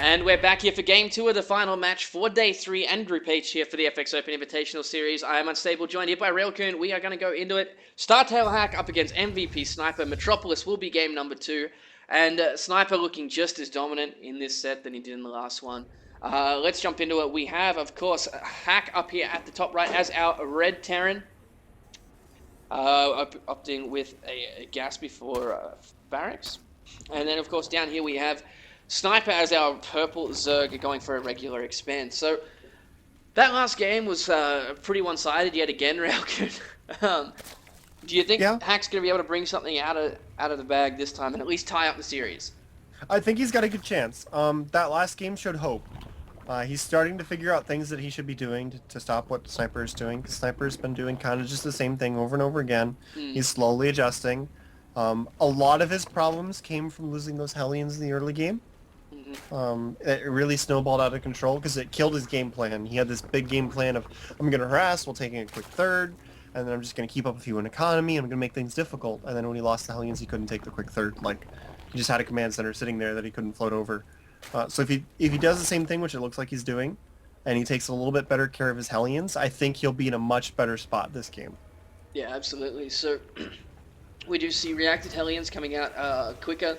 And we're back here for Game 2 of the final match for Day 3 and Group H here for the FX Open Invitational Series. I am Unstable, joined here by Railcoon. We are going to go into it. STHack up against MVPSniper. Metropolis will be game number 2. And Sniper looking just as dominant in this set than he did in the last one. Let's jump into it. We have, of course, Hack up here at the top right as our red Terran. Opting with a gas before barracks. And then, of course, down here we have Sniper as our purple Zerg going for a regular expand. So that last game was pretty one-sided yet again, Railcoon. Do you think Hack's going to be able to bring something out of the bag this time and at least tie up the series? I think he's got a good chance. That last game showed hope. He's starting to figure out things that he should be doing to stop what Sniper is doing. Sniper's been doing kind of just the same thing over and over again. He's slowly adjusting. A lot of his problems came from losing those Hellions in the early game. It really snowballed out of control because it killed his game plan. He had this big game plan of, I'm going to harass while taking a quick third, and then I'm just going to keep up with you in economy, and I'm going to make things difficult. And then when he lost the Hellions, he couldn't take the quick third. Like, he just had a command center sitting there that he couldn't float over. So if he does the same thing, which it looks like he's doing, and he takes a little bit better care of his Hellions, I think he'll be in a much better spot this game. Yeah, absolutely. So we do see reacted Hellions coming out quicker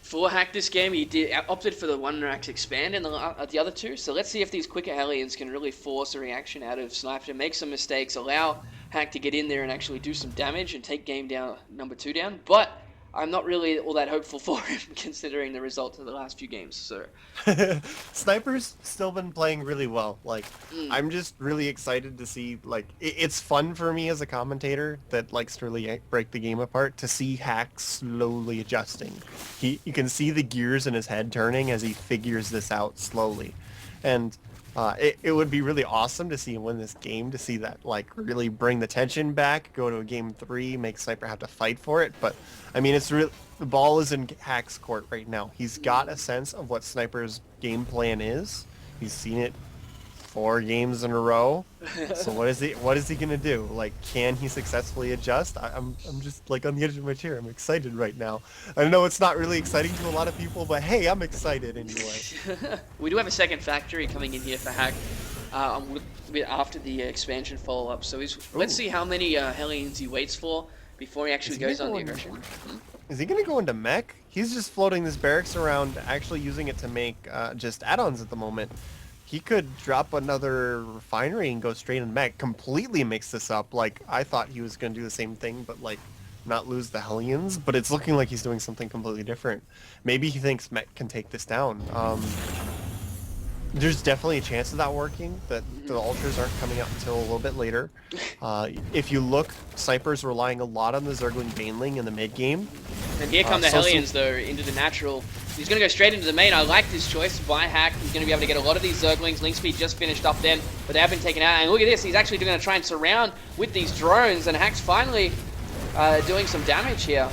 for Hack this game. He opted for the one rack expand in the other two. So let's see if these quicker Hellions can really force a reaction out of Sniper to make some mistakes, allow Hack to get in there and actually do some damage and take game down number 2 down. But I'm not really all that hopeful for him considering the results of the last few games. So Sniper's still been playing really well. Like, I'm just really excited to see, like, it's fun for me as a commentator that likes to really break the game apart to see Hack slowly adjusting. You can see the gears in his head turning as he figures this out slowly. And it would be really awesome to see him win this game, to see that, like, really bring the tension back, go to a game 3, make Sniper have to fight for it. But I mean, it's real. The ball is in Hack's court right now. He's got a sense of what Sniper's game plan is. He's seen it 4 games in a row. So what is he gonna do? Like, can he successfully adjust? I'm just like on the edge of my chair. I'm excited right now. I know it's not really exciting to a lot of people, but hey, I'm excited anyway. We do have a second factory coming in here for Hack after the expansion follow-up. So let's see how many Hellions he waits for before he actually goes on the aggression. Is he gonna go into mech? He's just floating this barracks around, actually using it to make just add-ons at the moment. He could drop another refinery and go straight in mech, completely mix this up. Like, I thought he was going to do the same thing, but, like, not lose the Hellions. But it's looking like he's doing something completely different. Maybe he thinks mech can take this down. There's definitely a chance of that working, that the Ultras aren't coming out until a little bit later. If you look, Sniper's relying a lot on the Zergling Baneling in the mid-game. And here come the Hellions, though, into the natural. He's going to go straight into the main. I like this choice by Hack. He's going to be able to get a lot of these Zerglings. Link speed just finished up then, but they have been taken out. And look at this. He's actually going to try and surround with these drones, and Hack's finally doing some damage here.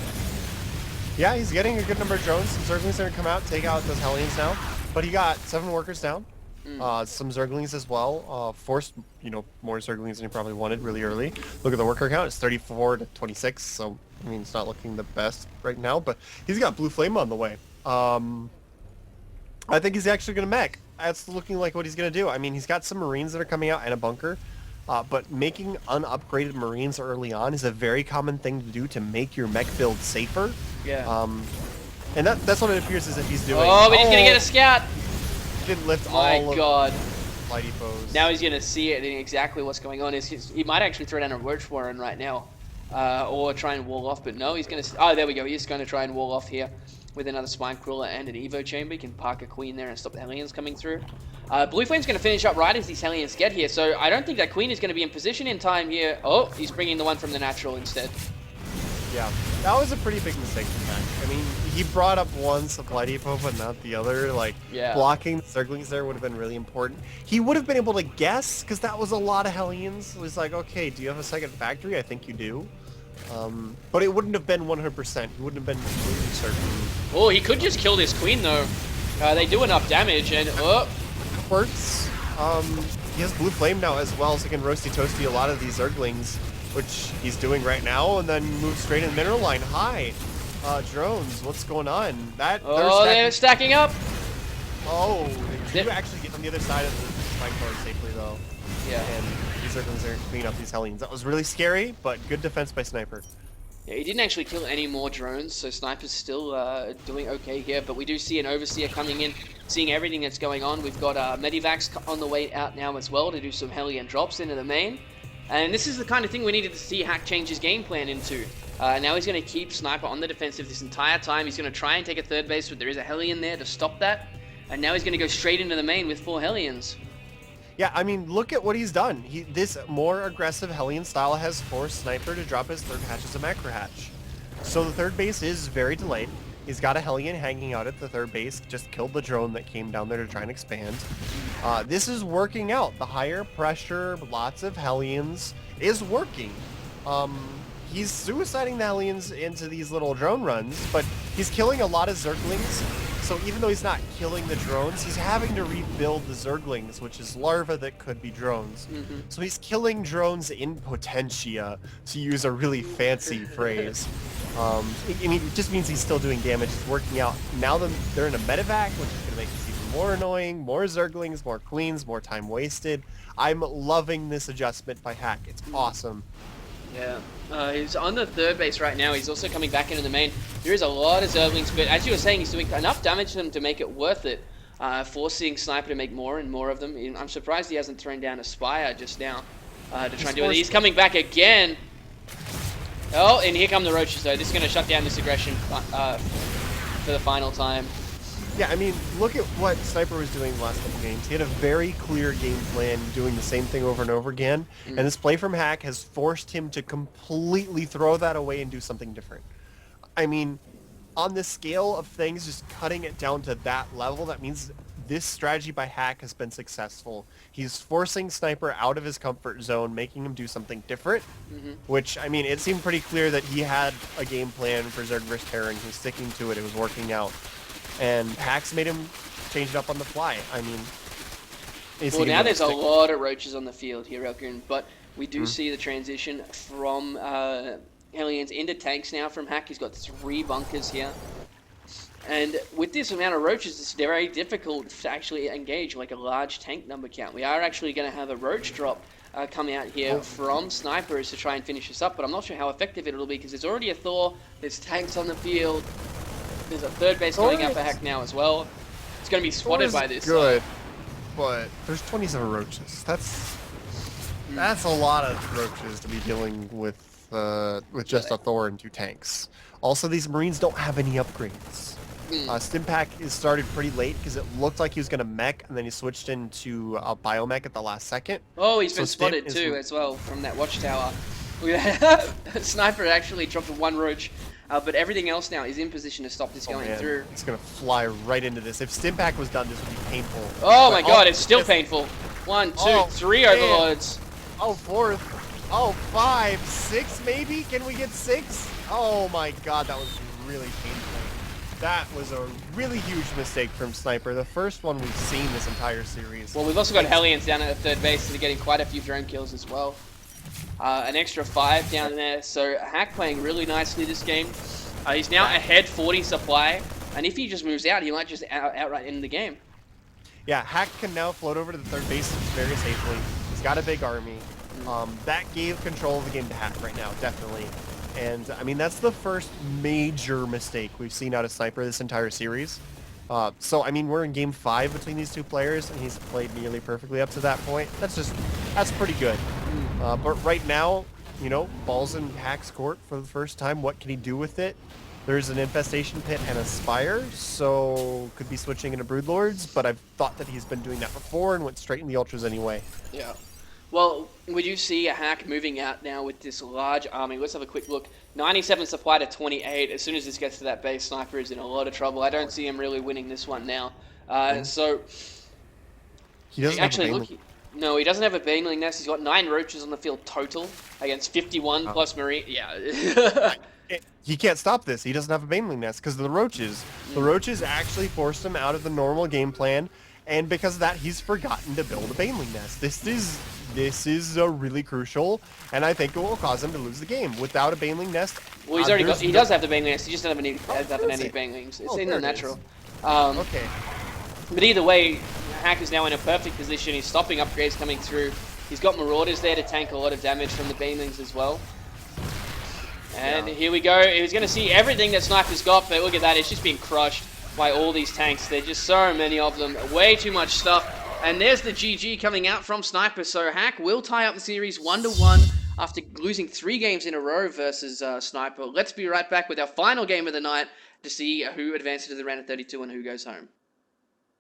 Yeah, he's getting a good number of drones. Some Zerglings are going to come out, take out those Hellions now. But he got 7 workers down. Some Zerglings as well. Forced, more Zerglings than he probably wanted really early. Look at the worker count. It's 34 to 26, so, I mean, it's not looking the best right now. But he's got Blue Flame on the way. I think he's actually going to mech. That's looking like what he's going to do. I mean, he's got some Marines that are coming out and a bunker. But making unupgraded Marines early on is a very common thing to do to make your mech build safer. Yeah. And that's what it appears as if he's doing. Oh, but he's going to get a scout. He did lift all of Mighty Foes. Now he's going to see it and exactly what's going on. He might actually throw down a Roach Warren right now. Or try and wall off, but no, he's going to... Oh, there we go. He's going to try and wall off here with another Spine Crawler and an Evo Chamber. He can park a Queen there and stop the Hellions coming through. Blue Flame's going to finish up right as these Hellions get here, so I don't think that Queen is going to be in position in time here. Oh, he's bringing the one from the natural instead. Yeah, that was a pretty big mistake for Hack. I mean, he brought up one Supply Depot, but not the other. Like, blocking the Zerglings there would have been really important. He would have been able to guess, because that was a lot of Hellions. It was like, okay, do you have a second factory? I think you do. But it wouldn't have been 100%. He wouldn't have been completely certain. Oh, he could just kill this Queen, though. They do enough damage, and... Oh. Works. He has Blue Flame now as well, so he can roasty toasty a lot of these Zerglings, which he's doing right now, and then move straight in the mineral line. Hi. Drones, what's going on? They're stacking up. Oh, they do actually get on the other side of the spike bar safely though. Yeah. And these Zerglings are cleaning up these Hellions. That was really scary, but good defense by Sniper. Yeah, he didn't actually kill any more drones, so Sniper's still doing okay here. But we do see an Overseer coming in, seeing everything that's going on. We've got Medivacs on the way out now as well to do some Hellion drops into the main. And this is the kind of thing we needed to see Hack change his game plan into. Now he's going to keep Sniper on the defensive this entire time. He's going to try and take a third base, but there is a Hellion there to stop that. And now he's going to go straight into the main with 4 Hellions. Yeah, I mean, look at what he's done. This more aggressive Hellion style has forced Sniper to drop his third hatch as a macro hatch. So the third base is very delayed. He's got a Hellion hanging out at the third base, just killed the drone that came down there to try and expand. This is working out. The higher pressure, lots of Hellions is working. He's suiciding the Hellions into these little drone runs, but he's killing a lot of Zerglings. So even though he's not killing the drones, he's having to rebuild the Zerglings, which is larvae that could be drones. So he's killing drones in potentia, to use a really fancy phrase. I mean, it just means he's still doing damage. It's working out. Now they're in a medevac, which is going to make this even more annoying. More Zerglings, more queens, more time wasted. I'm loving this adjustment by Hack. It's awesome. Yeah, he's on the third base right now. He's also coming back into the main. There is a lot of Zerglings, but as you were saying, he's doing enough damage to them to make it worth it, forcing Sniper to make more and more of them. I'm surprised he hasn't thrown down a Spire just now to try and do it. He's coming back again. Oh, and here come the Roaches, though. This is going to shut down this aggression for the final time. Yeah, I mean, look at what Sniper was doing the last couple games. He had a very clear game plan, doing the same thing over and over again. And this play from Hack has forced him to completely throw that away and do something different. I mean, on the scale of things, just cutting it down to that level, that means this strategy by Hack has been successful. He's forcing Sniper out of his comfort zone, making him do something different, which, I mean, it seemed pretty clear that he had a game plan for Zerg vs. Terran. He was sticking to it. It was working out. And Hack's made him change it up on the fly. I mean, well, now there's a lot of Roaches on the field here, Elkin, but we do see the transition from Hellions into tanks now from Hack. He's got 3 bunkers here. And with this amount of Roaches, it's very difficult to actually engage like a large tank number count. We are actually going to have a Roach drop coming out here from Snipers to try and finish this up, but I'm not sure how effective it'll be because there's already a Thor, there's tanks on the field. There's a third base coming out for Hack now as well. It's going to be swatted by this. Good, but there's 27 Roaches. That's a lot of Roaches to be dealing with just a Thor and 2 tanks. Also, these Marines don't have any upgrades. STHack is started pretty late because it looked like he was going to mech, and then he switched into a biomech at the last second. Oh, he's been spotted too as well from that watchtower. Sniper actually dropped 1 Roach. But everything else now is in position to stop this going through. It's going to fly right into this. If STHack was done, this would be painful. Oh my god, it's still painful. 1, 2, 3 Overlords. Oh, 4th. Oh, 5, 6 maybe? Can we get 6? Oh my god, that was really painful. That was a really huge mistake from Sniper. The first one we've seen this entire series. Well, we've also got Hellions down at the third base, so they're getting quite a few drone kills as well. An extra 5 down there, so Hack playing really nicely this game. He's now ahead 40 supply, and if he just moves out, he might just outright end the game. Yeah, Hack can now float over to the third base very safely. He's got a big army. That gave control of the game to Hack right now, definitely. And, I mean, that's the first major mistake we've seen out of Sniper this entire series. So, I mean, we're in game 5 between these 2 players, and he's played nearly perfectly up to that point. That's pretty good. But right now, you know, ball's in Hack's court for the first time. What can he do with it? There's an Infestation Pit and a Spire, so could be switching into Broodlords, but I've thought that he's been doing that before and went straight in the Ultras anyway. Yeah. Well, we do see a Hack moving out now with this large army. Let's have a quick look. 97 supply to 28. As soon as this gets to that base, Sniper is in a lot of trouble. I don't see him really winning this one now. So, he doesn't actually no, he doesn't have a Baneling Nest. He's got 9 Roaches on the field total against 51 plus Marine. Yeah. He can't stop this. He doesn't have a Baneling Nest because of the Roaches. The Roaches actually forced him out of the normal game plan, and because of that, he's forgotten to build a Baneling Nest. This is really crucial, and I think it will cause him to lose the game. Without a Baneling Nest, well, he's already got. He does have the Baneling Nest. He just doesn't have any Banelings. It's in the natural. Okay. But either way, Hack is now in a perfect position. He's stopping upgrades coming through. He's got Marauders there to tank a lot of damage from the Beamlings as well. And here we go. He was going to see everything that Sniper's got, but look at that. It's just being crushed by all these tanks. There's just so many of them. Way too much stuff. And there's the GG coming out from Sniper. So Hack will tie up the series 1-1 after losing 3 games in a row versus Sniper. Let's be right back with our final game of the night to see who advances to the round of 32 and who goes home.